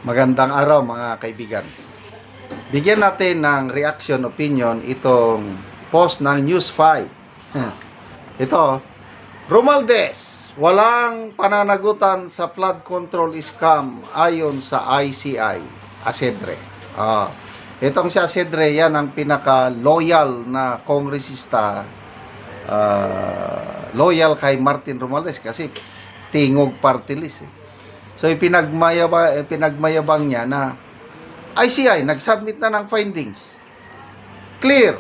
Magandang araw mga kaibigan. Bigyan natin ng reaction opinion itong post ng News 5. Ito, Romualdez, walang pananagutan sa flood control scam ayon sa ICI, Asedre. Itong si Asedre, yan ang pinaka-loyal na kongresista, loyal kay Martin Romualdez kasi tingog party list eh. So pinagmayabang niya na ICI nag-submit na ng findings. Clear.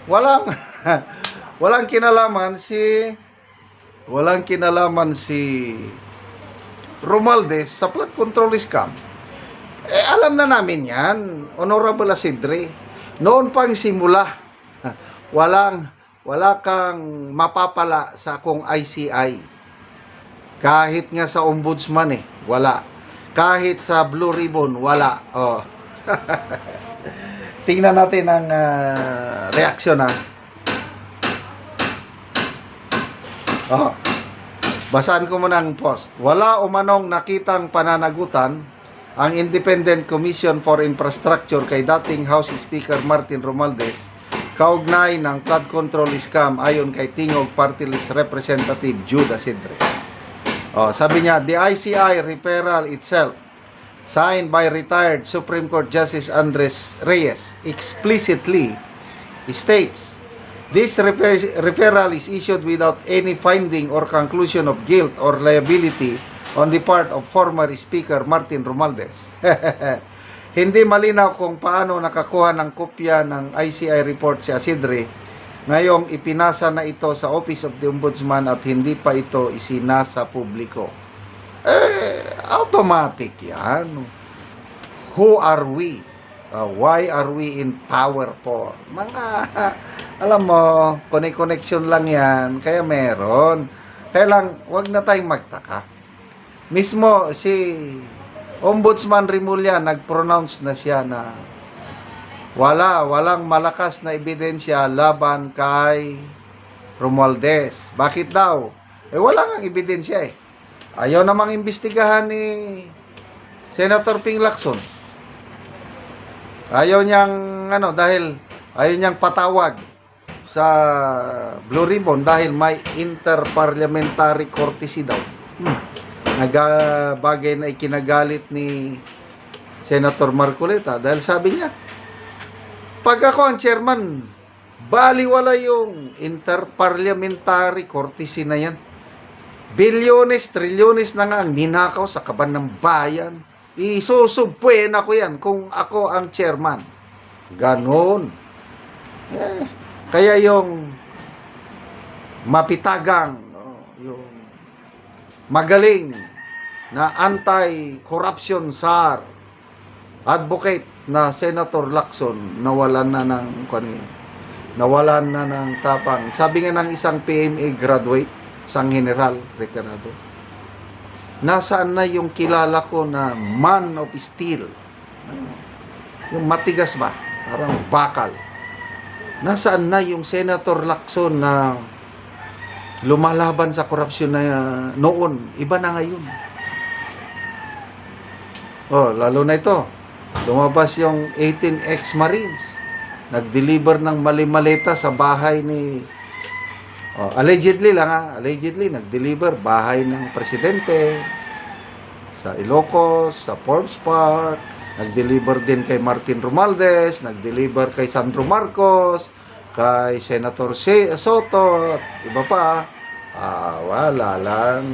Walang walang kinalaman si Romualdez sa flood control scam. Alam na namin 'yan, Honorable Asedre. Noon pang simula, wala kang mapapala sa kung ICI. Kahit nga sa ombudsman wala. Kahit sa Blue Ribbon, wala. Tingnan natin ang reaksyon Basahan ko muna ang post. Wala umanong nakitang pananagutan ang Independent Commission for Infrastructure kay dating House Speaker Martin Romualdez kaugnay ng flood control scam ayon kay Tingog Party List Representative Jude Asedre. Sabi niya, the ICI referral itself, signed by retired Supreme Court Justice Andres Reyes, explicitly states, this referral is issued without any finding or conclusion of guilt or liability on the part of former Speaker Martin Romualdez. Hindi malinaw kung paano nakakuha ng kopya ng ICI report si Asedre. Ngayong ipinasa na ito sa Office of the Ombudsman at hindi pa ito isinasa publiko. Automatic yan. Who are we? Why are we in power for? Alam mo, connection lang yan. Kaya meron. Kaya lang, wag na tayong magtaka. Mismo si Ombudsman Rimulya, nag-pronounce na siya na walang malakas na ebidensya laban kay Romualdez. Bakit daw? Wala nga ebidensya Ayaw namang imbestigahan ni Senator Ping Lacson. Ayaw niyang dahil ayaw niyang patawag sa Blue Ribbon dahil may interparliamentary courtesy daw. Bagay na ikinagalit ni Senator Marcoleta dahil sabi niya, pag ako ang chairman, baliwala yung interparliamentary courtesy na yan. Bilyones, trilyones na nga ang ninakaw sa kaban ng bayan. Isusubpuin ako yan kung ako ang chairman. Ganon. Kaya yung mapitagang, yung magaling na anti-corruption SAR, advocate na Senator Lacson nawalan na ng tapang. Sabi nga ng isang PMA graduate, isang general retirado, nasaan na yung kilala ko na man of steel, yung matigas ba, parang bakal. Nasaan na yung Senator Lacson na lumalaban sa korupsyon na noon? Iba na ngayon. Lalo na ito, lumabas yung 18 ex-Marines. Nag-deliver ng mali-maleta sa bahay ni... allegedly nag-deliver bahay ng presidente, sa Ilocos, sa Forbes Park, nag-deliver din kay Martin Romualdez, nag-deliver kay Sandro Marcos, kay Senator Soto, at iba pa.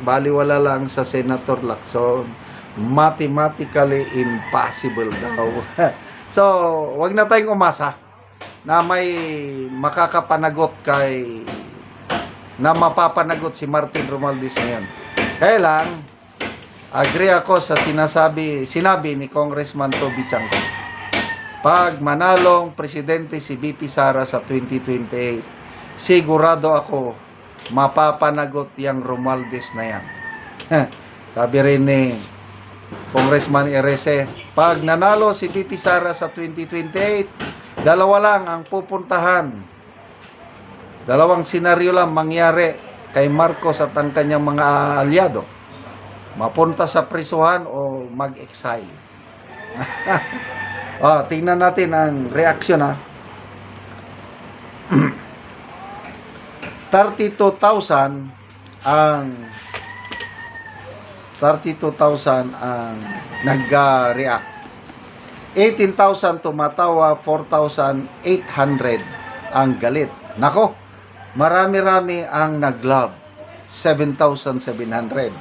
Baliwala lang sa Senator Lacson. Mathematically impossible daw. So, wag na tayong umasa na may makakapanagot na mapapanagot si Martin Romualdez ngayon. Kaya lang, agree ako sa sinabi ni Congressman Toby Chanco. Pag manalong presidente si BP Sara sa 2028, sigurado ako mapapanagot yang Romualdez na yan. Sabi rin ni Congressman Erese, pag nanalo si BP Sara sa 2028, dalawa lang ang pupuntahan. Dalawang senaryo lang mangyari kay Marcos at ang kanyang mga alyado. Mapunta sa prisuhan o mag-exile. Tingnan natin ang reaction ha. 32,000 ang 32,000 ang nag-react. 18,000 tumatawa, 4,800 ang galit. Nako, marami-rami ang nag-love. 7,700.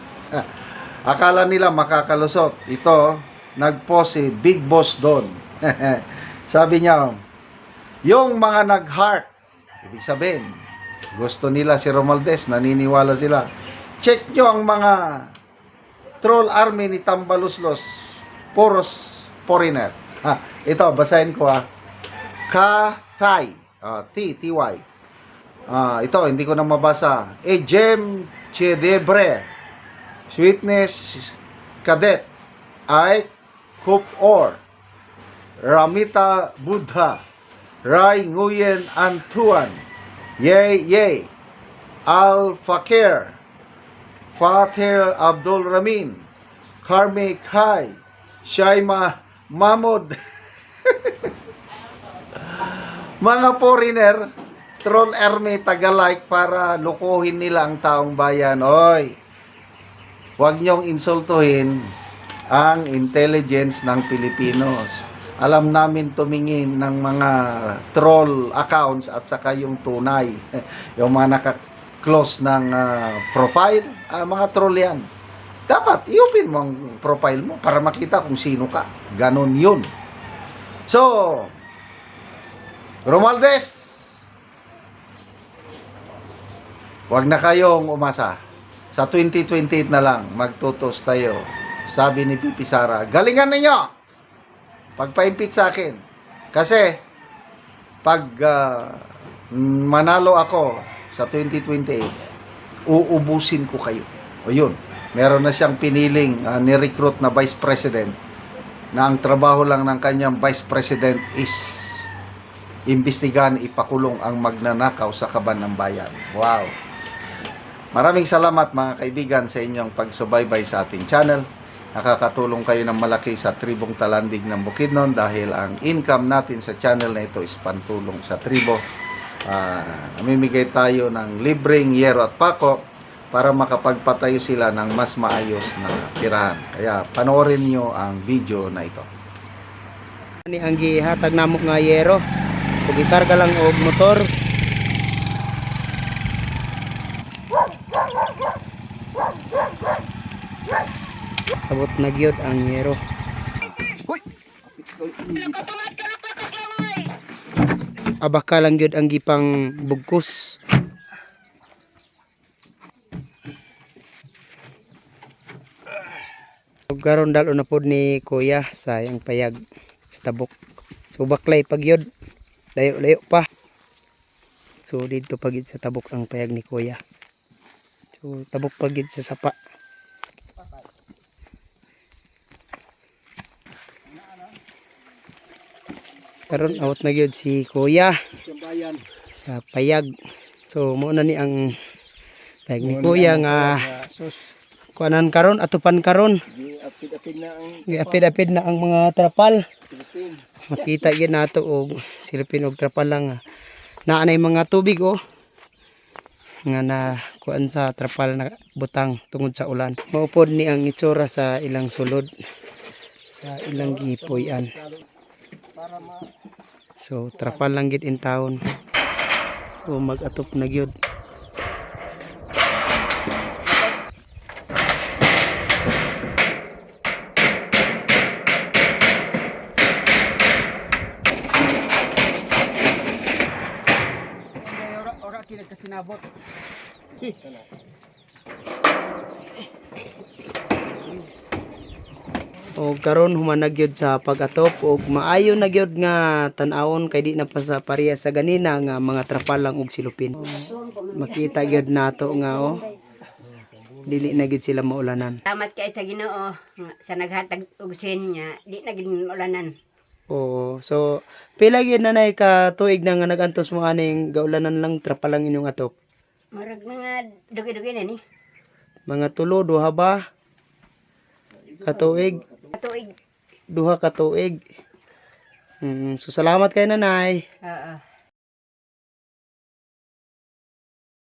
Akala nila makakalusot. Ito, nag-post si Big Boss Don. Sabi niya, yung mga nag-heart, ibig sabihin, gusto nila si Romualdez, naniniwala sila. Check nyo ang mga troll army ni Tambaluslos, puros foreigner. Ito, basahin ko Kathay, T-Y. Ito, hindi ko na mabasa. Jem Chedebre, Sweetness Cadet, Ay Kupor, Ramita Buddha, Rai Nguyen Antuan, Yay, Al Fakir, Fatir Abdul Ramin, Karme Kai, Shaima Mahmud. Mga foreigner, troll army taga-like para lukuhin nila ang taong bayan. Oy, huwag niyong insultuhin ang intelligence ng Pilipinos. Alam namin tumingin ng mga troll accounts at saka yung tunay. Yung mga naka-close ng profile, mga troll yan. Dapat i-open mo ang profile mo para makita kung sino ka. Ganon yun. So, Romualdez, wag na kayong umasa. Sa 2028 na lang, magtutos tayo. Sabi ni Pipi Sara, galingan ninyo! Pagpa-impit sa akin. Kasi, pag manalo ako sa 2028, uubusin ko kayo. O yun, meron na siyang piniling ni-recruit na Vice President na ang trabaho lang ng kanyang Vice President is imbestigahan, ipakulong ang magnanakaw sa kaban ng bayan. Wow! Maraming salamat mga kaibigan sa inyong pagsubaybay sa ating channel. Nakakatulong kayo ng malaki sa tribong Talandig ng Bukidnon dahil ang income natin sa channel na ito is pantulong sa tribo. Namimigay tayo ng libreng yero at pako para makapagpatayo sila ng mas maayos na tirahan. Kaya panoorin nyo ang video na ito. Ni ang gihatag namo nga yero. Kung ikarga lang og motor. Abot na gyud ang yero. Abaka lang gyud ang gipang bugkos. Karon dalo na pod ni Kuya sa yang payag sa tabok. So baklay pag yun. Layo pa. So dito pagid sa tabok ang payag ni Kuya. So tabok pagid sa sapa. Karon awat na gyud si Kuya sa payag. So mo na ni ang payag ni Kuya nga kuanan karon atupan karon. Giapid-apid na ang mga trapal. Makita gyud nato og silpin og trapal lang. Naanay mga tubig nga na kuan sa trapal na butang tungod sa ulan. Maupod ni ang itsura sa ilang sulod sa ilang gipuy-an. So trapal lang gid in town. So mag-atop na gyud. Ora kini kasinabot. O karon humanag gyud sa pag-atop og maayo na gyud nga tan-awon kay di na pa sa pareha sa ganina nga mga trapal lang og silupin. Makita gyud nato nga dili na gyud sila maulanan. Salamat kay sa Ginoo sa naghatag og sin niya, di na gid ulanan. Oo, so pila gyud nanay ka tuig na nga nagantos mo aning gaulanan lang trapal lang inyong atop. Murag mga dugi-dugi na ni. Mga tulo duha ba ka tuig? Katuig duha ka tuig. So salamat kay nanay. Oo.